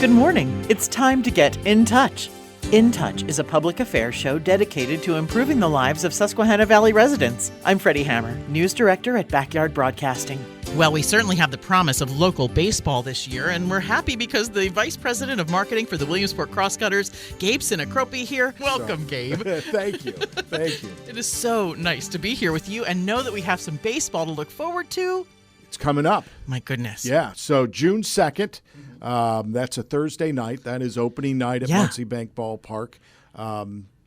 Good morning. It's time to get in touch. In Touch is a public affairs show dedicated to improving the lives of Susquehanna Valley residents. I'm Freddi Hammer, news director at Backyard Broadcasting. Well, we certainly have the promise of local baseball this year, and we're happy because the Vice President of Marketing for the Williamsport Crosscutters, Gabe Sinicropi, here. Welcome, Gabe. Thank you. Thank you. It is so nice to be here with you and know that we have some baseball to look forward to. It's coming up. My goodness. Yeah, so June 2nd, that's a Thursday night. That is opening night at Muncy Bank Ballpark.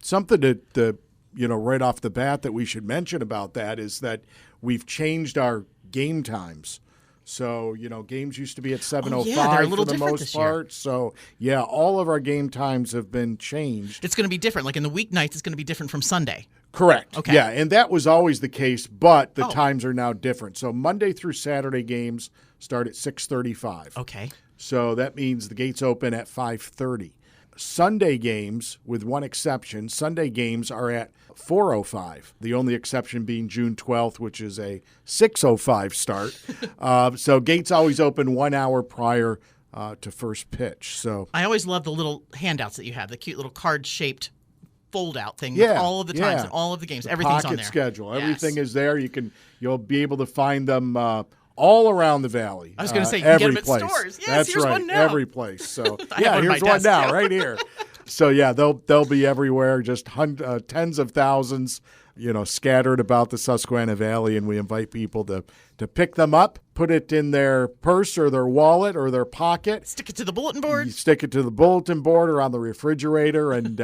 Something to right off the bat that we should mention about that is that we've changed our game times. So, games used to be at 7:05 for the most part. So, all of our game times have been changed. It's going to be different. Like in the weeknights, it's going to be different from Sunday. Correct. Okay. Yeah, and that was always the case, but the times are now different. So Monday through Saturday games start at 6:35. Okay. So that means the gates open at 5:30. Sunday games, with one exception, Sunday games are at 4:05. The only exception being June 12th, which is a 6:05 start. So gates always open 1 hour prior to first pitch. So I always love the little handouts that you have, the cute little card-shaped fold-out thing with all of the times and all of the games. Everything's on there. Pocket schedule. Everything is there. You'll be able to find them all around the valley. I was going to say, you can get them at place. Stores. Yes, That's here's right. one now. Every place. So here's one now, right here. So they'll be everywhere. Just tens of thousands, scattered about the Susquehanna Valley, and we invite people to pick them up, put it in their purse or their wallet or their pocket. Stick it to the bulletin board. You stick it to the bulletin board or on the refrigerator, and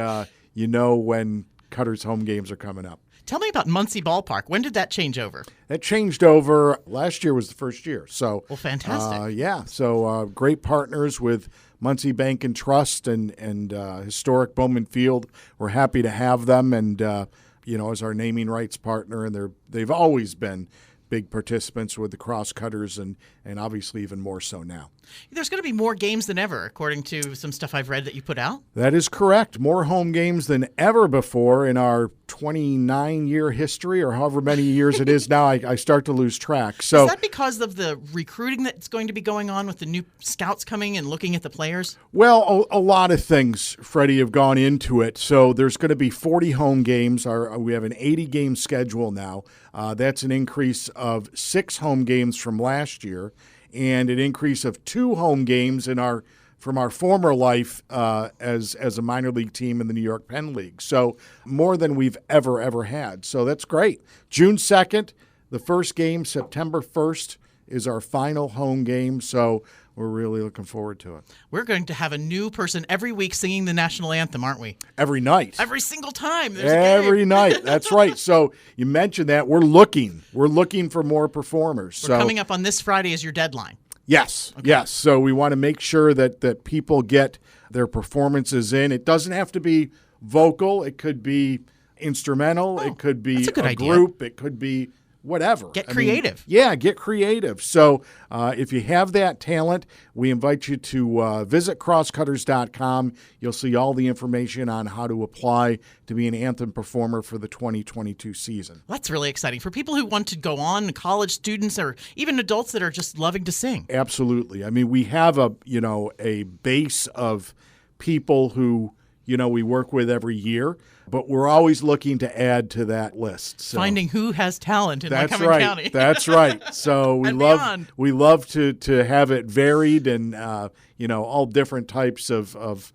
when Cutters home games are coming up. Tell me about Muncy Ballpark. When did that change over? That changed over. Last year was the first year. So, fantastic. So great partners with Muncy Bank and Trust and historic Bowman Field. We're happy to have them, and as our naming rights partner, and they've always been big participants with the Crosscutters, and obviously even more so now. There's going to be more games than ever, according to some stuff I've read that you put out. That is correct. More home games than ever before in our 29-year history, or however many years it is now. I start to lose track. So, is that because of the recruiting that's going to be going on with the new scouts coming and looking at the players? Well, a lot of things, Freddie, have gone into it. So there's going to be 40 home games. We have an 80-game schedule now. That's an increase of 6 home games from last year, and an increase of 2 home games from our former life as a minor league team in the New York Penn League. So more than we've ever had. So that's great. June 2nd, the first game. September 1st is our final home game. So we're really looking forward to it. We're going to have a new person every week singing the national anthem, aren't we? Every night. Every single time. Every night. That's right. So you mentioned that. We're looking for more performers. We're coming up on this Friday as your deadline. Yes. Okay. Yes. So we want to make sure that people get their performances in. It doesn't have to be vocal. It could be instrumental. It could be a group. It could be whatever. Get creative. Get creative. So if you have that talent, we invite you to visit crosscutters.com. You'll see all the information on how to apply to be an anthem performer for the 2022 season. That's really exciting for people who want to go on, college students or even adults that are just loving to sing. Absolutely. I mean, we have a base of people who we work with every year, but we're always looking to add to that list. So, finding who has talent in Montgomery County. That's right. So we love to have it varied and all different types of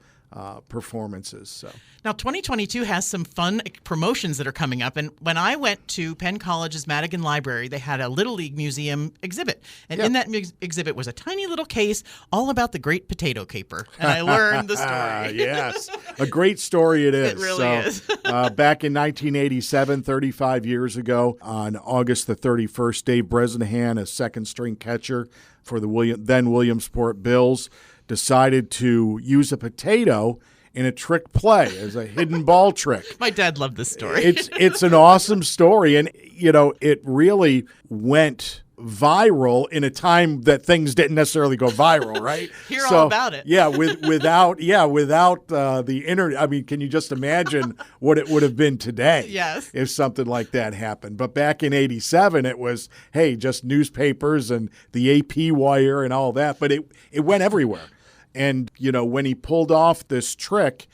performances. So. Now, 2022 has some fun promotions that are coming up. And when I went to Penn College's Madigan Library, they had a Little League Museum exhibit. And in that exhibit was a tiny little case all about the great potato caper. And I learned the story. Yes. A great story it is. It really is. Back in 1987, 35 years ago, on August the 31st, Dave Bresnahan, a second-string catcher for the then Williamsport Bills, decided to use a potato in a trick play as a hidden ball trick. My dad loved this story. It's an awesome story, and it really went viral in a time that things didn't necessarily go viral, right? Hear all about it. Yeah, without the internet. I mean, can you just imagine what it would have been today? Yes. If something like that happened. But back in '87, it was just newspapers and the AP wire and all that. But it went everywhere. And, when he pulled off this trick,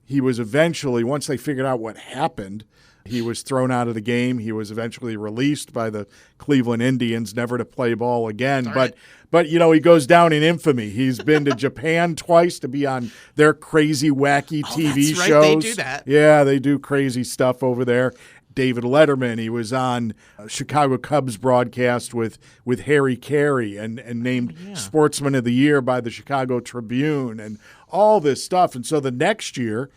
he was eventually, once they figured out what happened, he was thrown out of the game. He was eventually released by the Cleveland Indians, never to play ball again. But he goes down in infamy. He's been to Japan twice to be on their crazy, wacky TV that's right. shows. They do that. Yeah, they do crazy stuff over there. David Letterman, he was on Chicago Cubs broadcast with Harry Carey and named Sportsman of the Year by the Chicago Tribune and all this stuff. And so the next year,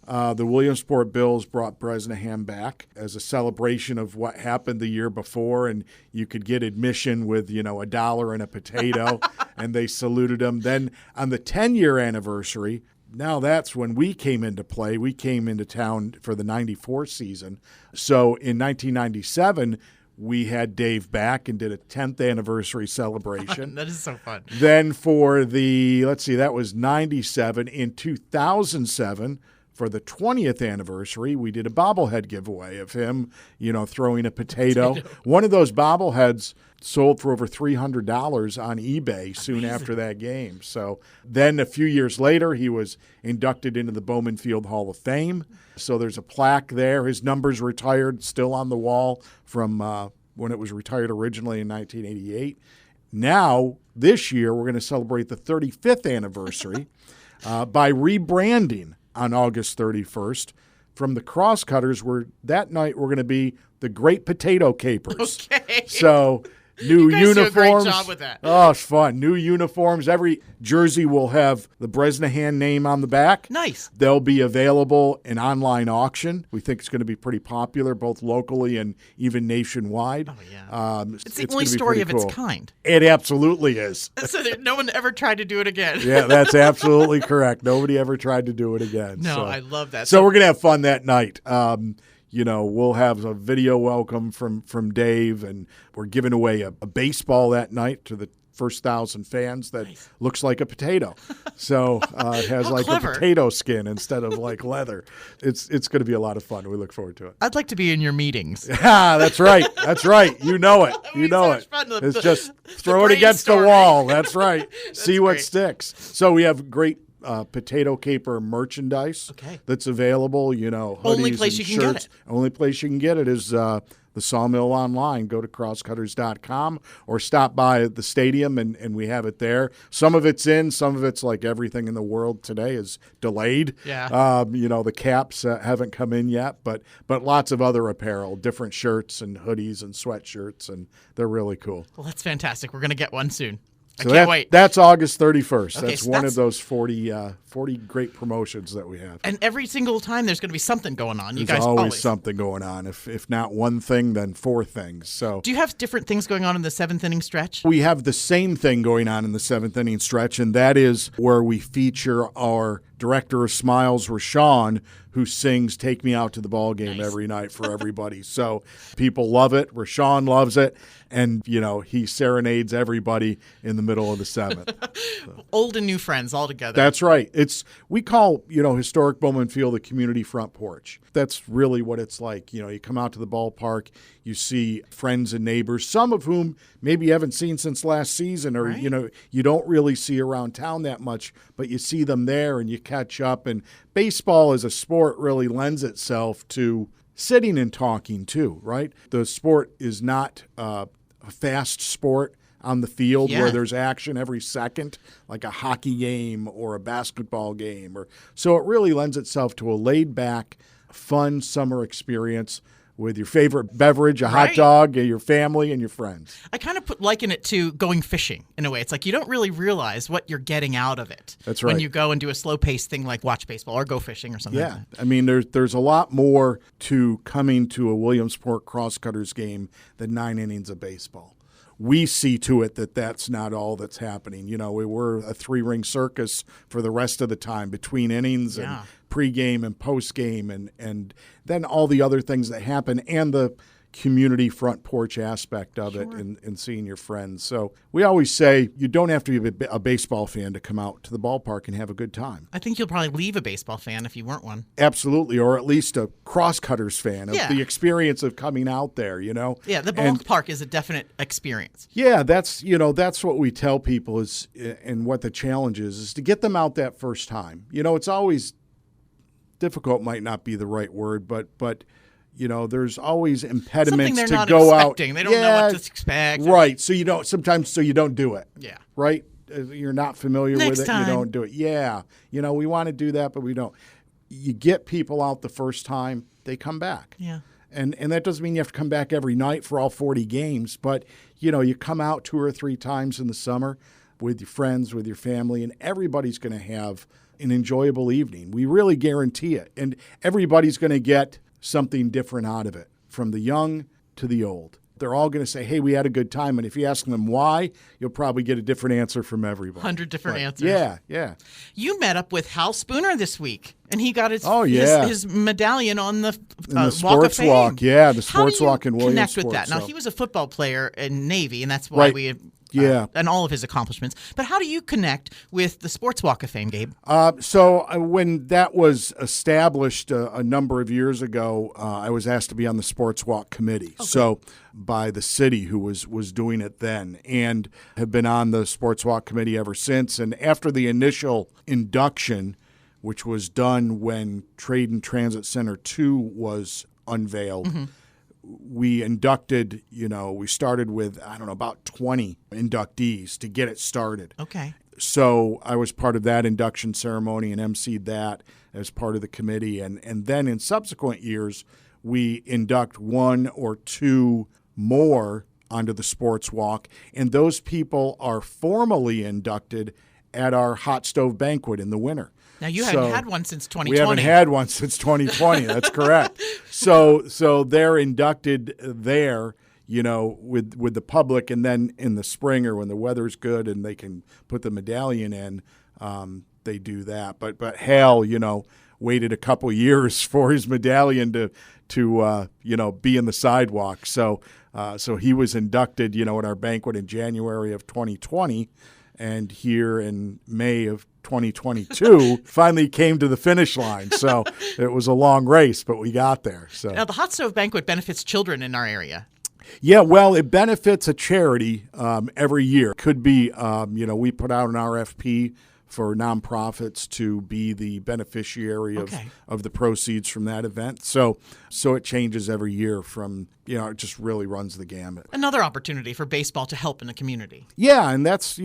the Williamsport Bills brought Bresnahan back as a celebration of what happened the year before, and you could get admission with, $1 and a potato, and they saluted him. Then on the 10-year anniversary, now that's when we came into play. We came into town for the 94 season. So in 1997, we had Dave back and did a 10th anniversary celebration. That is so fun. Then for that was 97. In 2007, for the 20th anniversary, we did a bobblehead giveaway of him, throwing a potato. One of those bobbleheads sold for over $300 on eBay soon after that game. So then a few years later, he was inducted into the Bowman Field Hall of Fame. So there's a plaque there. His number's retired, still on the wall from when it was retired originally in 1988. Now, this year, we're going to celebrate the 35th anniversary by rebranding on August 31st from the Crosscutters, that night we're going to be the Great Potato Capers. Okay. So new you guys uniforms. do a great job with that. Oh, it's fun. New uniforms. Every jersey will have the Bresnahan name on the back. Nice. They'll be available in online auction. We think it's going to be pretty popular, both locally and even nationwide. Oh, yeah. It's the only gonna be story pretty of cool. its kind. It absolutely is. So no one ever tried to do it again. Yeah, that's absolutely correct. Nobody ever tried to do it again. No, so. I love that. So we're going to have fun that night. We'll have a video welcome from Dave, and we're giving away a baseball that night to the first 1,000 fans that looks like a potato. So it has How like clever. a potato skin instead of like leather. It's going to be a lot of fun. We look forward to it. I'd like to be in your meetings. Yeah, that's right. That's right. You know it. You know it. It's just throw it against the wall. That's right. See what great. sticks. So we have great potato caper merchandise that's available, hoodies Only place and you can shirts. get it. Only place you can get it is the Sawmill online. Go to crosscutters.com or stop by at the stadium and we have it there. Some of it's in, some of it's like everything in the world today is delayed. Yeah. The caps haven't come in yet, but lots of other apparel, different shirts and hoodies and sweatshirts, and they're really cool. Well, that's fantastic. We're going to get one soon. I So can't wait. That's August 31st. Okay, That's so one that's- of those 40 great promotions that we have. And every single time there's going to be something going on. You There's guys always something going on. If not one thing, then four things. So Do you have different things going on in the seventh inning stretch? we have the same thing going on in the seventh inning stretch, and that is where we feature our director of smiles, Rashawn, who sings "Take Me Out to the Ball Game" every night for everybody. So people love it. Rashawn loves it, and he serenades everybody in the middle of the seventh. Old and new friends all together. That's right. We call historic Bowman Field the community front porch. That's really what it's like. You come out to the ballpark, you see friends and neighbors, some of whom maybe you haven't seen since last season, or Right. you don't really see around town that much, but you see them there and you catch up. And baseball as a sport really lends itself to sitting and talking too, right? The sport is not a fast sport on the field Yeah. where there's action every second, like a hockey game or a basketball game. So it really lends itself to a laid-back, fun summer experience with your favorite beverage, a hot Right. dog, your family, and your friends. I kind of liken it to going fishing in a way. It's like you don't really realize what you're getting out of it. That's When right. you go and do a slow-paced thing like watch baseball or go fishing or something Yeah, like that. I mean, there's a lot more to coming to a Williamsport Crosscutters game than 9 innings of baseball. We see to it that that's not all that's happening. We were a 3-ring circus for the rest of the time between innings Yeah. and pregame and postgame and then all the other things that happen and the community front porch aspect of it and seeing your friends. So we always say you don't have to be a baseball fan to come out to the ballpark and have a good time. I think you'll probably leave a baseball fan if you weren't one. Absolutely, or at least a Crosscutters fan of the experience of coming out there, you know? Yeah, the ballpark is a definite experience. Yeah, that's what we tell people is, and what the challenge is to get them out that first time. You know, it's always difficult, might not be the right word, but there's always impediments to go expecting. out. They don't know what to expect. Right. So you don't do it. Yeah. Right? You're not familiar with it. Time. You don't do it. Yeah. We want to do that, but we don't. You get people out the first time, they come back. Yeah. And that doesn't mean you have to come back every night for all 40 games, but you come out 2 or 3 times in the summer with your friends, with your family, and everybody's going to have an enjoyable evening. We really guarantee it. And everybody's going to get something different out of it, from the young to the old. They're all going to say, hey, we had a good time. And if you ask them why, you'll probably get a different answer from everybody. 100 different answers. Yeah. You met up with Hal Spooner this week, and he got his medallion on the sports walk. Yeah, the sports walk in Williamsport. Connect with that. Now, he was a football player in Navy, and that's why we and all of his accomplishments. But how do you connect with the Sports Walk of Fame, Gabe? So when that was established a number of years ago, I was asked to be on the Sports Walk committee. Okay. So by the city who was doing it then, and have been on the Sports Walk committee ever since. And after the initial induction, which was done when Trade and Transit Center 2 was unveiled, we inducted, we started with, about 20 inductees to get it started. Okay. So I was part of that induction ceremony and emceed that as part of the committee. And then in subsequent years, we induct 1 or 2 more onto the sports walk. And those people are formally inducted at our hot stove banquet in the winter. Now, you haven't had one since 2020. We haven't had one since 2020. That's correct. So they're inducted there, with the public, and then in the spring or when the weather's good and they can put the medallion in, they do that. But Hal, waited a couple years for his medallion to be in the sidewalk. So he was inducted, at our banquet in January of 2020. And here in May of 2022, finally came to the finish line. So it was a long race, but we got there. So now the Hot Stove Banquet benefits children in our area. Yeah, well, it benefits a charity every year. Could be, we put out an RFP for nonprofits to be the beneficiary of the proceeds from that event. So it changes every year from, it just really runs the gamut. Another opportunity for baseball to help in the community. Yeah, and that's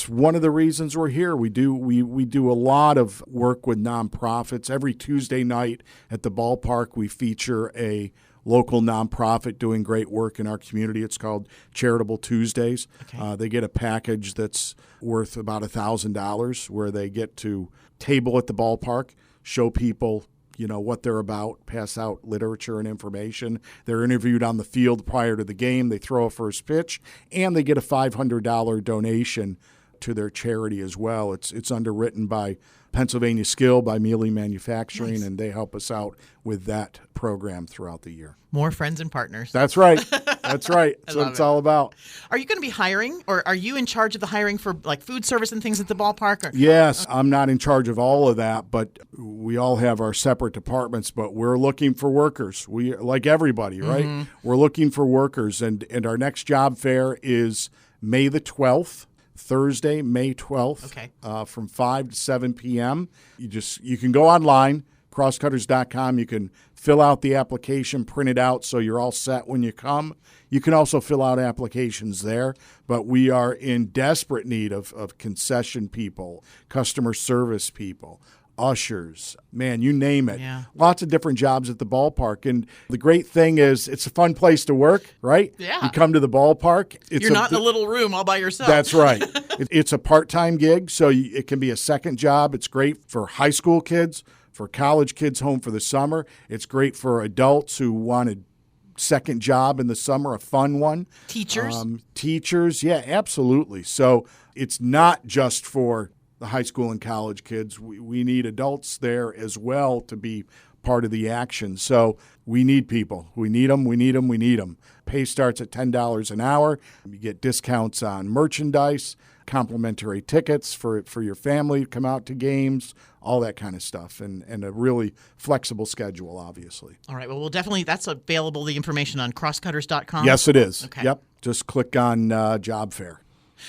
one of the reasons we're here. We do a lot of work with nonprofits. Every Tuesday night at the ballpark, we feature a local nonprofit doing great work in our community. It's called Charitable Tuesdays. Okay. They get a package that's worth about $1,000 where they get to table at the ballpark, show people, what they're about, pass out literature and information. They're interviewed on the field prior to the game. They throw a first pitch, and they get a $500 donation to their charity as well. It's underwritten by Pennsylvania Skill, by Mealy Manufacturing, and they help us out with that program throughout the year. More friends and partners. That's right. That's right. That's what it's all about. Are you going to be hiring, or are you in charge of the hiring for like food service and things at the ballpark? Or? Yes, I'm not in charge of all of that, but we all have our separate departments, but we're looking for workers. We, like everybody, right? We're looking for workers, and our next job fair is May the 12th. Thursday, May 12th, from 5 to 7 p.m. You can go online, crosscutters.com. You can fill out the application, print it out so you're all set when you come. You can also fill out applications there, but we are in desperate need of concession people, customer service people, ushers, man, you name it. Yeah. Lots of different jobs at the ballpark. And the great thing is it's a fun place to work, right? Yeah. You come to the ballpark. You're not in a little room all by yourself. That's right. It's a part-time gig, so it can be a second job. It's great for high school kids, for college kids home for the summer. It's great for adults who want a second job in the summer, a fun one. Teachers, yeah, absolutely. So it's not just for the high school and college kids. We need adults there as well to be part of the action. So we need people. We need them. We need them. We need them. Pay starts at $10 an hour. You get discounts on merchandise, complimentary tickets for your family to come out to games, all that kind of stuff, and a really flexible schedule, obviously. All right. Well, we'll definitely, that's available, the information on crosscutters.com? Yes, it is. Okay. Yep. Just click on job fair.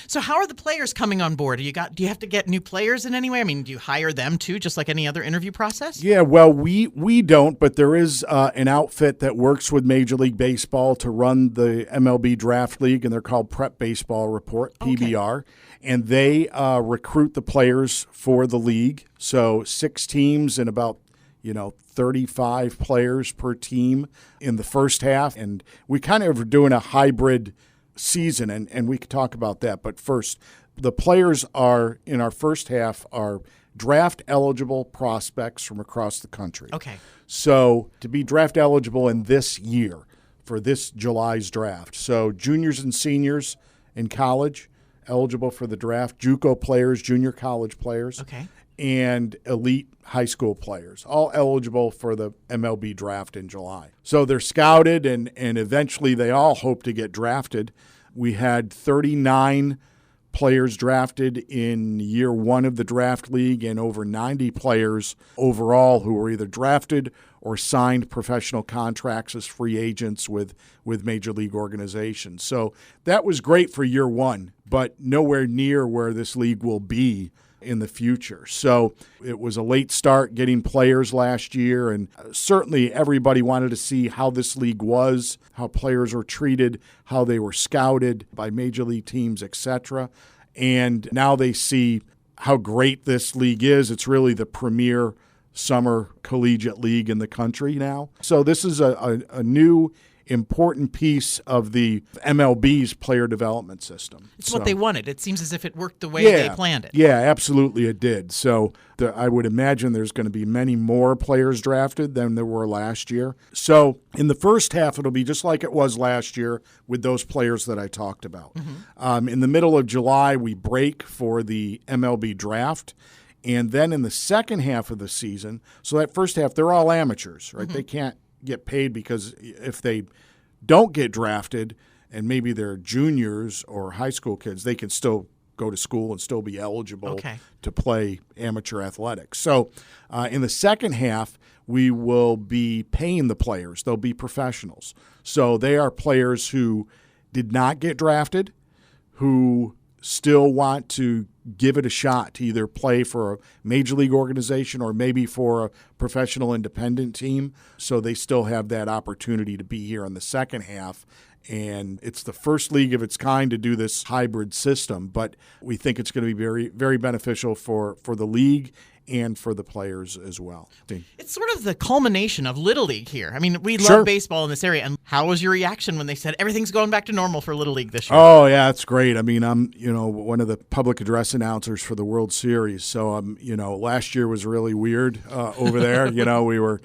So how are the players coming on board? Do you have to get new players in any way? I mean, do you hire them too, just like any other interview process? Yeah, well, we don't, but there is an outfit that works with Major League Baseball to run the MLB Draft League, and they're called Prep Baseball Report, PBR. Okay. And they recruit the players for the league. So 6 teams and about 35 players per team in the first half. And we kind of are doing a hybrid season, and we could talk about that. But first, the players are in our first half are draft eligible prospects from across the country. Okay. So to be draft eligible in this year for this July's draft. So juniors and seniors in college eligible for the draft, JUCO players, junior college players. Okay. And elite high school players, all eligible for the MLB draft in July. So they're scouted, and eventually they all hope to get drafted. We had 39 players drafted in year 1 of the draft league, and over 90 players overall who were either drafted or signed professional contracts as free agents with major league organizations. So that was great for year 1, but nowhere near where this league will be in the future. So it was a late start getting players last year, and certainly everybody wanted to see how this league was, how players were treated, how they were scouted by major league teams, etc. And now they see how great this league is. It's really the premier summer collegiate league in the country now. So this is a new important piece of the MLB's player development system. It's what they wanted. It seems as if it worked the way they planned it. Yeah, absolutely it did. So I would imagine there's going to be many more players drafted than there were last year. So in the first half, it'll be just like it was last year with those players that I talked about. Mm-hmm. In the middle of July, we break for the MLB draft. And then in the second half of the season, so that first half, they're all amateurs, right? Mm-hmm. They can't get paid because if they don't get drafted and maybe they're juniors or high school kids, they can still go to school and still be eligible to play amateur athletics. So in the second half, we will be paying the players. They'll be professionals. So they are players who did not get drafted, who still want to give it a shot to either play for a major league organization or maybe for a professional independent team. So they still have that opportunity to be here in the second half. And it's the first league of its kind to do this hybrid system, but we think it's going to be very, very beneficial for the league and for the players as well. It's sort of the culmination of Little League here. I mean, we love baseball in this area. And how was your reaction when they said everything's going back to normal for Little League this year? Oh, yeah, it's great. I mean, I'm, one of the public address announcers for the World Series. So, last year was really weird over there. We were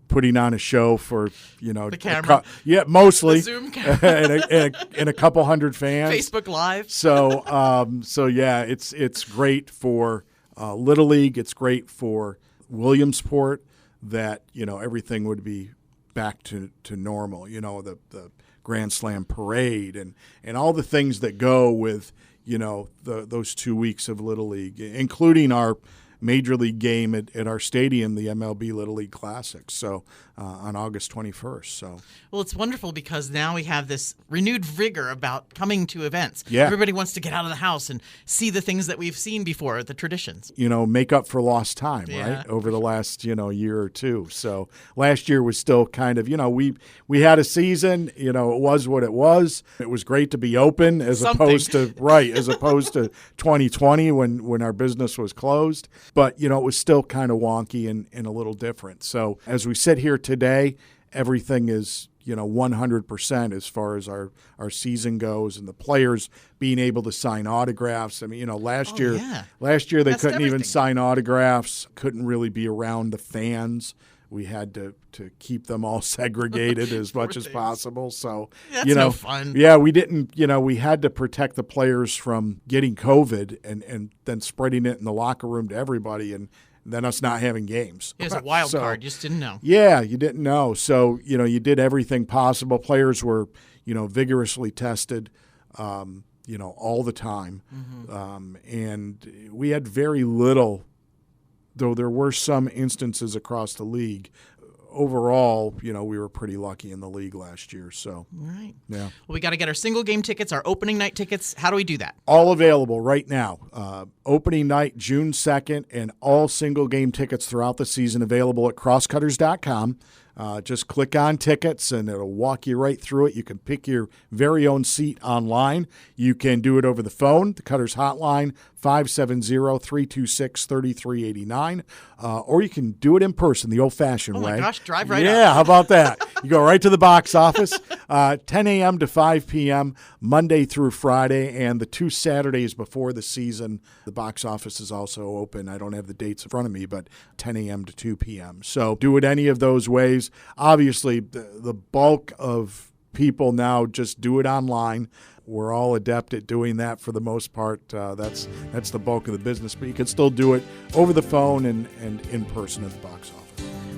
putting on a show for, the camera. Mostly. The Zoom camera. and a couple hundred fans. Facebook Live. So yeah, it's great for Little League. It's great for Williamsport that, everything would be back to normal, the Grand Slam parade and all the things that go with, those 2 weeks of Little League, including our Major League game at our stadium, the MLB Little League Classic, so on August 21st. So, well, it's wonderful because now we have this renewed vigor about coming to events. Yeah. Everybody wants to get out of the house and see the things that we've seen before, the traditions. Make up for lost time, right, over the last, year or two. So last year was still kind of, we had a season, it was what it was. It was great to be open as opposed to 2020 when our business was closed. But, it was still kind of wonky and a little different. So as we sit here today, everything is, 100% as far as our season goes and the players being able to sign autographs. I mean, last year they couldn't even sign autographs, couldn't really be around the fans. We had to keep them all segregated as much as possible. So, that's no fun. Yeah, we didn't, we had to protect the players from getting COVID and then spreading it in the locker room to everybody. And than us not having games. It was a wild card. You just didn't know. Yeah, you didn't know. So, you did everything possible. Players were, vigorously tested, all the time. And we had very little, though there were some instances across the league. Overall, we were pretty lucky in the league last year. So, right. Yeah. Well, we got to get our single game tickets, our opening night tickets. How do we do that? All available right now. Opening night, June 2nd, and all single game tickets throughout the season available at crosscutters.com. Just click on tickets, and it'll walk you right through it. You can pick your very own seat online. You can do it over the phone, the Cutters hotline, 570-326-3389. Or you can do it in person, the old-fashioned way. Oh, my gosh, drive right up. Yeah, how about that? You go right to the box office, 10 a.m. to 5 p.m., Monday through Friday, and the 2 Saturdays before the season. The box office is also open. I don't have the dates in front of me, but 10 a.m. to 2 p.m. So do it any of those ways. Obviously, the bulk of people now just do it online. We're all adept at doing that for the most part. That's the bulk of the business, but you can still do it over the phone and in person at the box office.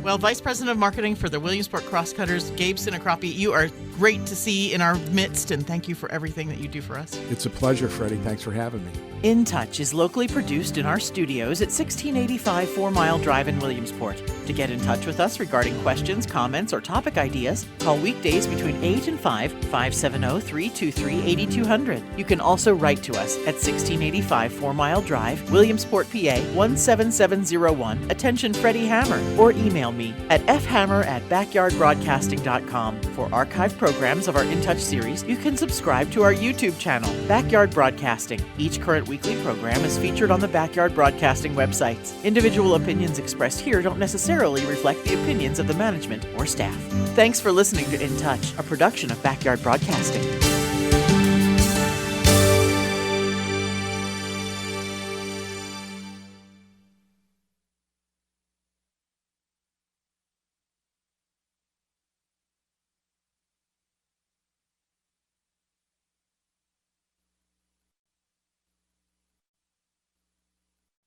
Well, Vice President of Marketing for the Williamsport Crosscutters, Gabe Sinicropi, you are great to see in our midst, and thank you for everything that you do for us. It's a pleasure, Freddi. Thanks for having me. In Touch is locally produced in our studios at 1685 4 Mile Drive in Williamsport. To get in touch with us regarding questions, comments, or topic ideas, call weekdays between 8 and 5, 570-323-8200. You can also write to us at 1685 4 Mile Drive, Williamsport, PA 17701. Attention Freddi Hammer, or email me at fhammer@backyardbroadcasting.com. For archived programs of our In Touch series, you can subscribe to our YouTube channel, Backyard Broadcasting. Each current weekly program is featured on the Backyard Broadcasting websites. Individual opinions expressed here don't necessarily reflect the opinions of the management or staff. Thanks for listening to In Touch, a production of Backyard Broadcasting.